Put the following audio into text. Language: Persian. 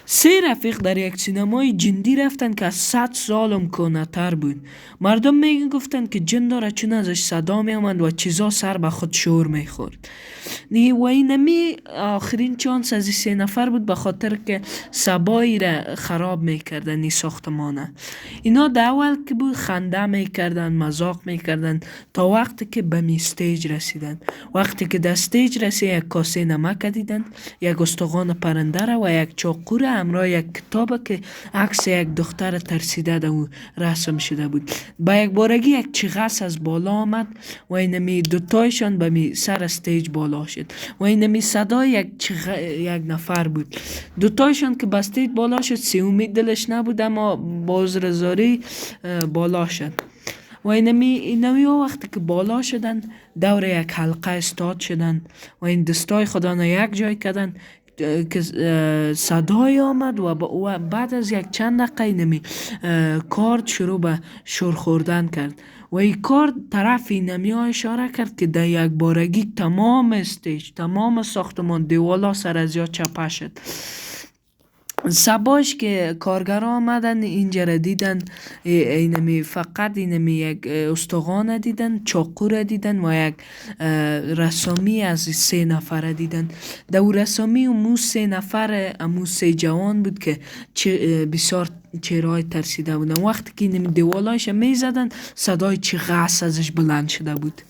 سه رفیق در یک سینمای جندی رفتن که از 100 سال کناتر بود. مردم میگن گفتن که جن داره، چون ازش صدا میامد و چیزا سر به خود شور میخورد. و اینمی آخرین چانس از این سه نفر بود، به خاطر که سبایی را خراب میکردن این ساختمانه. اینا در اول که بود خنده میکردن، مذاق میکردن، تا وقتی که به می استیج رسیدن. وقتی که در استیج رسید، یک کاسه نمک دیدن، یک استخوان پرنده را و یک چاقو را همراه یک کتاب که عکس یک دختر ترسیده در او رسم شده بود. با یک بارگی یک چغس از بالا آمد و اینمی دوتایشان به می سر استیج بالا شد و اینمی صدای یک نفر بود. دوتایشان که به استیج بالا شد، سومی دلش نبود اما بازرزاری بالا شد. و اینمی وقتی که بالا شدن، دور یک حلقه استاد شدن و این دستای خدا را یک جای کردن که صدای آمد و بعد از یک چند دقیقه اینمی کارد شروع به شور خوردن کرد و این کارد طرف اینمی ها اشاره کرد که در یک بارگی تمام استیج، تمام ساختمان، دیوالا سر از یا چپه شد. سباش که کارگرها آمدن اینجا را دیدن، اینمی فقط اینمی یک استخوان دیدن، چاقو را دیدن و یک رسامی از سه نفر دیدن. در او رسامی امو سه نفر، امو سه جوان بود که بسیار چهرهای ترسیده بودن. وقتی که اینمی دیوالایش می زدن، صدای چغس ازش بلند شده بود.